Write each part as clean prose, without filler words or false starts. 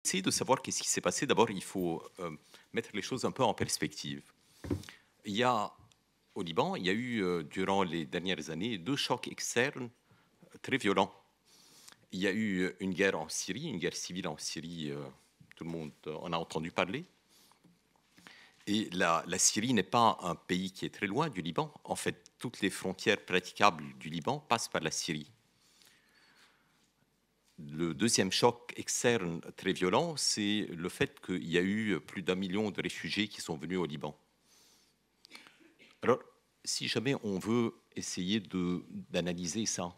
essayer de savoir qu'est-ce qui s'est passé, d'abord, il faut mettre les choses un peu en perspective. Il y a, au Liban, il y a eu, durant les dernières années, 2 chocs externes très violents. Il y a eu une guerre en Syrie, une guerre civile en Syrie, tout le monde en a entendu parler. Et la Syrie n'est pas un pays qui est très loin du Liban. En fait, toutes les frontières praticables du Liban passent par la Syrie. Le deuxième choc externe très violent, c'est le fait qu'il y a eu plus d'1 million de réfugiés qui sont venus au Liban. Alors, si jamais on veut essayer d'analyser ça,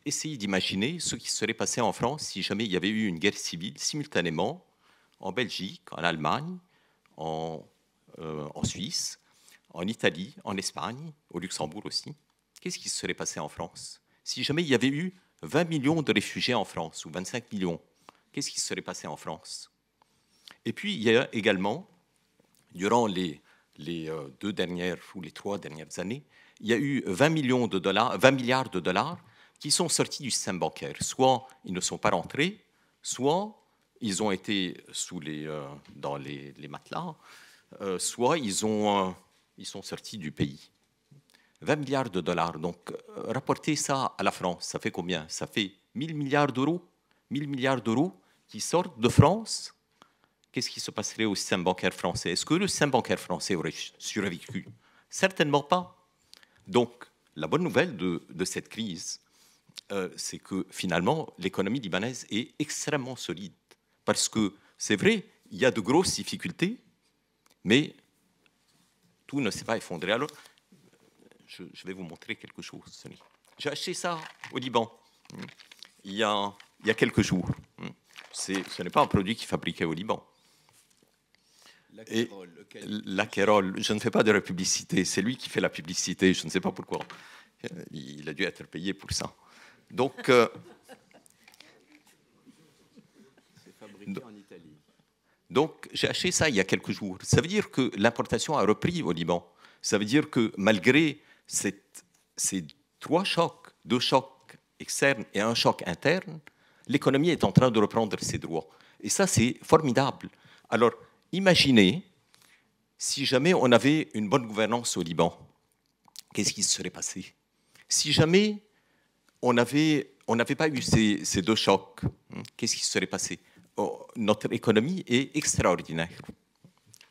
essayez d'imaginer ce qui serait passé en France si jamais il y avait eu une guerre civile simultanément en Belgique, en Allemagne, en Suisse, en Italie, en Espagne, au Luxembourg aussi. Qu'est-ce qui se serait passé en France si jamais il y avait eu 20 millions de réfugiés en France, ou 25 millions, qu'est-ce qui se serait passé en France? Et puis, il y a également, durant les 2 dernières ou les 3 dernières années, il y a eu 20 milliards de dollars qui sont sortis du système bancaire. Soit ils ne sont pas rentrés, soit ils ont été dans les matelas, soit ils sont sortis du pays. 20 milliards de dollars. Donc, rapporter ça à la France, ça fait combien? Ça fait 1000 milliards d'euros. 1000 milliards d'euros qui sortent de France. Qu'est-ce qui se passerait au système bancaire français? Est-ce que le système bancaire français aurait survécu? Certainement pas. Donc, la bonne nouvelle de cette crise, c'est que finalement, l'économie libanaise est extrêmement solide. Parce que c'est vrai, il y a de grosses difficultés, mais tout ne s'est pas effondré. Alors, je vais vous montrer quelque chose. J'ai acheté ça au Liban il y a quelques jours. Ce n'est pas un produit qui est fabriqué au Liban. L'Aquerol, je ne fais pas de la publicité, c'est lui qui fait la publicité, je ne sais pas pourquoi. Il a dû être payé pour ça. Donc, c'est fabriqué en Italie. Donc, j'ai acheté ça il y a quelques jours. Ça veut dire que l'importation a repris au Liban. Ça veut dire que malgré ces 3 chocs, 2 chocs externes et un choc interne, l'économie est en train de reprendre ses droits. Et ça, c'est formidable. Alors, imaginez si jamais on avait une bonne gouvernance au Liban, qu'est-ce qui se serait passé? Si jamais on n'avait pas eu ces 2 chocs, qu'est-ce qui se serait passé? Notre économie est extraordinaire.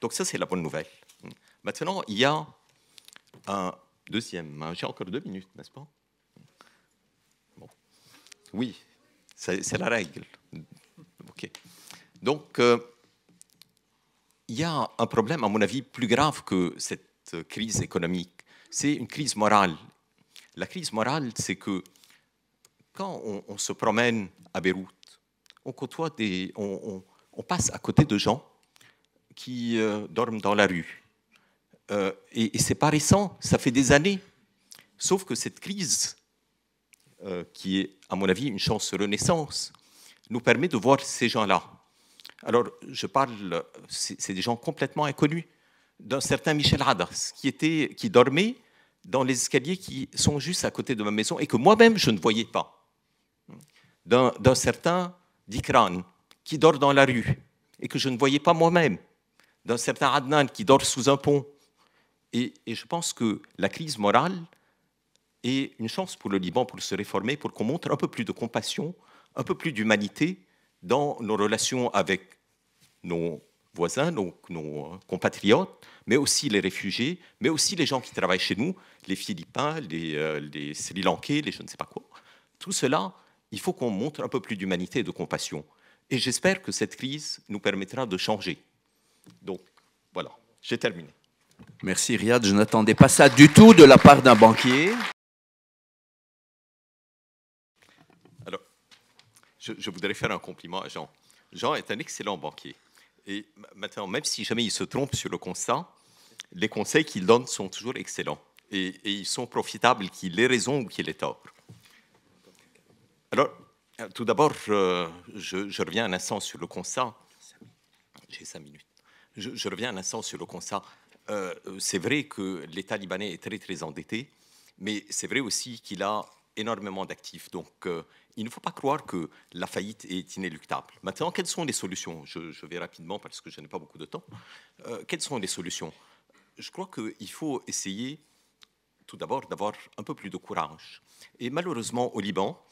Donc ça, c'est la bonne nouvelle. Maintenant, il y a un deuxième. J'ai encore 2 minutes, n'est-ce pas? Bon. Oui, c'est la règle. OK. Donc, il y a un problème, à mon avis, plus grave que cette crise économique. C'est une crise morale. La crise morale, c'est que quand on se promène à Beyrouth, on côtoie on passe à côté de gens qui dorment dans la rue. Et c'est pas récent, ça fait des années. Sauf que cette crise, qui est, à mon avis, une chance de renaissance, nous permet de voir ces gens-là. Alors, c'est des gens complètement inconnus, d'un certain Michel Hadas, qui dormait dans les escaliers qui sont juste à côté de ma maison et que moi-même, je ne voyais pas. D'un certain Dikran, qui dort dans la rue et que je ne voyais pas moi-même. D'un certain Adnan, qui dort sous un pont. Et je pense que la crise morale est une chance pour le Liban pour se réformer, pour qu'on montre un peu plus de compassion, un peu plus d'humanité dans nos relations avec nos voisins, nos compatriotes, mais aussi les réfugiés, mais aussi les gens qui travaillent chez nous, les Philippins, les Sri Lankais, les je ne sais pas quoi. Tout cela, il faut qu'on montre un peu plus d'humanité et de compassion. Et j'espère que cette crise nous permettra de changer. Donc, voilà, j'ai terminé. Merci Riyad, je n'attendais pas ça du tout de la part d'un banquier. Alors, je voudrais faire un compliment à Jean. Jean est un excellent banquier. Et maintenant, même si jamais il se trompe sur le constat, les conseils qu'il donne sont toujours excellents. Et ils sont profitables, qu'il ait raison ou qu'il ait tort. Alors, tout d'abord, je reviens un instant sur le constat. J'ai 5 minutes. Je reviens un instant sur le constat. C'est vrai que l'État libanais est très, très endetté, mais c'est vrai aussi qu'il a énormément d'actifs. Donc, il ne faut pas croire que la faillite est inéluctable. Maintenant, quelles sont les solutions? Je vais rapidement parce que je n'ai pas beaucoup de temps. Quelles sont les solutions? Je crois qu'il faut essayer tout d'abord d'avoir un peu plus de courage. Et malheureusement, au Liban,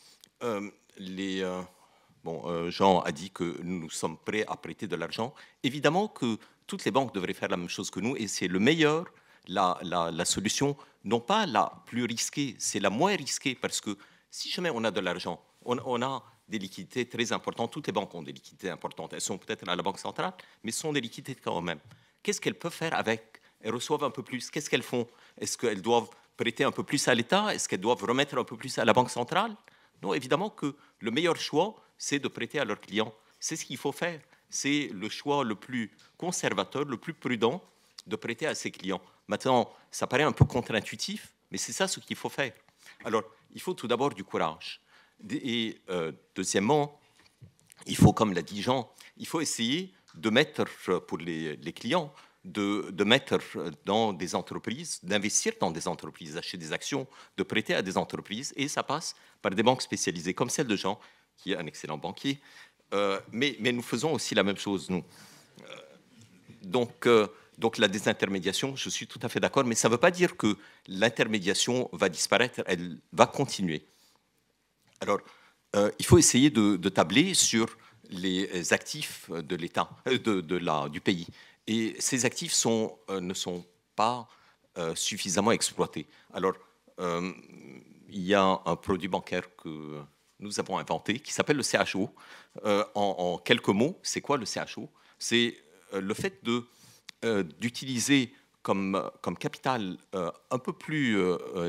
Jean a dit que nous sommes prêts à prêter de l'argent. Évidemment que toutes les banques devraient faire la même chose que nous, et c'est le meilleur, la solution, non pas la plus risquée, c'est la moins risquée, parce que si jamais on a de l'argent, on a des liquidités très importantes. Toutes les banques ont des liquidités importantes. Elles sont peut-être à la Banque centrale, mais ce sont des liquidités quand même. Qu'est-ce qu'elles peuvent faire avec? Elles reçoivent un peu plus. Qu'est-ce qu'elles font? Est-ce qu'elles doivent prêter un peu plus à l'État? Est-ce qu'elles doivent remettre un peu plus à la Banque centrale? Non, évidemment que le meilleur choix, c'est de prêter à leurs clients. C'est ce qu'il faut faire. C'est le choix le plus conservateur, le plus prudent, de prêter à ses clients. Maintenant, ça paraît un peu contre-intuitif, mais c'est ça ce qu'il faut faire. Alors, il faut tout d'abord du courage. Et deuxièmement, il faut, comme l'a dit Jean, il faut essayer de mettre, pour les clients, de mettre dans des entreprises, d'investir dans des entreprises, d'acheter des actions, de prêter à des entreprises, et ça passe par des banques spécialisées, comme celle de Jean, qui est un excellent banquier. Mais nous faisons aussi la même chose, nous. Donc la désintermédiation, je suis tout à fait d'accord, mais ça ne veut pas dire que l'intermédiation va disparaître, elle va continuer. Alors, il faut essayer de tabler sur les actifs de l'État, du pays. Et ces actifs ne sont pas suffisamment exploités. Alors, il y a un produit bancaire que nous avons inventé qui s'appelle le CHO. En quelques mots, c'est quoi le CHO? C'est le fait d'utiliser comme capital un peu plus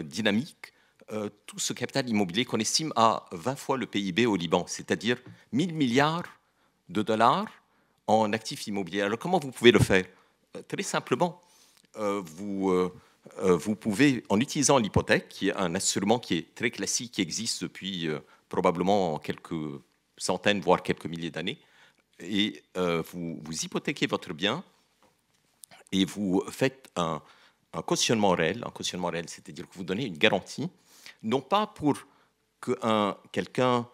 dynamique tout ce capital immobilier qu'on estime à 20 fois le PIB au Liban, c'est-à-dire 1 000 milliards de dollars en actifs immobiliers. Alors comment vous pouvez le faire? Très simplement, vous pouvez, en utilisant l'hypothèque, qui est un instrument qui est très classique, qui existe depuis probablement quelques centaines, voire quelques milliers d'années, et vous hypothéquez votre bien et vous faites un cautionnement réel. Un cautionnement réel, c'est-à-dire que vous donnez une garantie, non pas pour que quelqu'un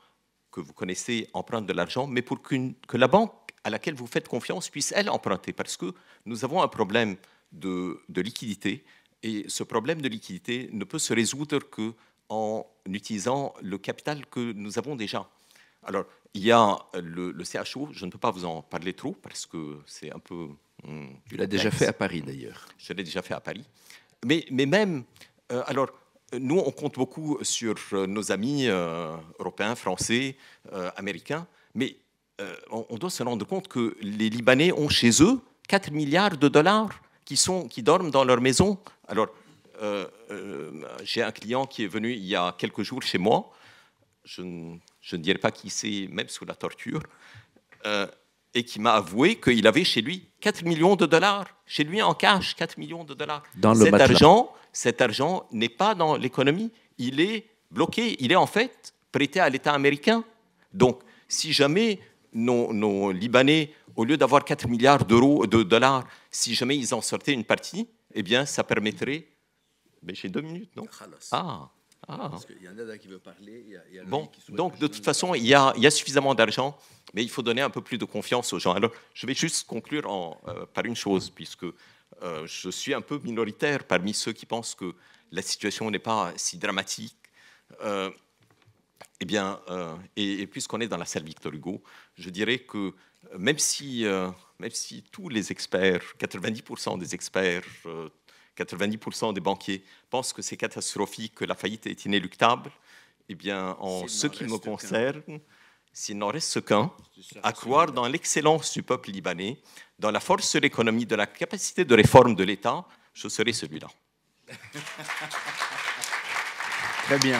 que vous connaissez emprunte de l'argent, mais pour que la banque à laquelle vous faites confiance puisse, elle, emprunter. Parce que nous avons un problème de liquidité, et ce problème de liquidité ne peut se résoudre qu'en utilisant le capital que nous avons déjà. Alors, il y a le CHO, je ne peux pas vous en parler trop, parce que c'est un peu... Tu l'as déjà fait à Paris, d'ailleurs. Je l'ai déjà fait à Paris. Mais même... alors, nous, on compte beaucoup sur nos amis européens, français, américains, mais on doit se rendre compte que les Libanais ont chez eux 4 milliards de dollars qui dorment dans leur maison. Alors, j'ai un client qui est venu il y a quelques jours chez moi, je ne dirais pas qui c'est, même sous la torture, et qui m'a avoué qu'il avait chez lui 4 millions de dollars, chez lui en cash, 4 millions de dollars. Cet argent n'est pas dans l'économie, il est bloqué, il est en fait prêté à l'État américain. Donc, si jamais nos Libanais, au lieu d'avoir 4 milliards de dollars, si jamais ils en sortaient une partie, eh bien, ça permettrait... Mais j'ai 2 minutes, non? Parce qu'il y en a qui veut parler. Il y a bon, donc, de toute façon, il y a suffisamment d'argent, mais il faut donner un peu plus de confiance aux gens. Alors, je vais juste conclure par une chose, puisque je suis un peu minoritaire parmi ceux qui pensent que la situation n'est pas si dramatique. Eh bien, et puisqu'on est dans la salle Victor Hugo, je dirais que même si tous les experts, 90% des experts, 90% des banquiers pensent que c'est catastrophique, que la faillite est inéluctable, eh bien, en ce qui me concerne, s'il n'en reste qu'un, à croire dans l'excellence du peuple libanais, dans la force de l'économie, de la capacité de réforme de l'État, je serai celui-là. Très bien.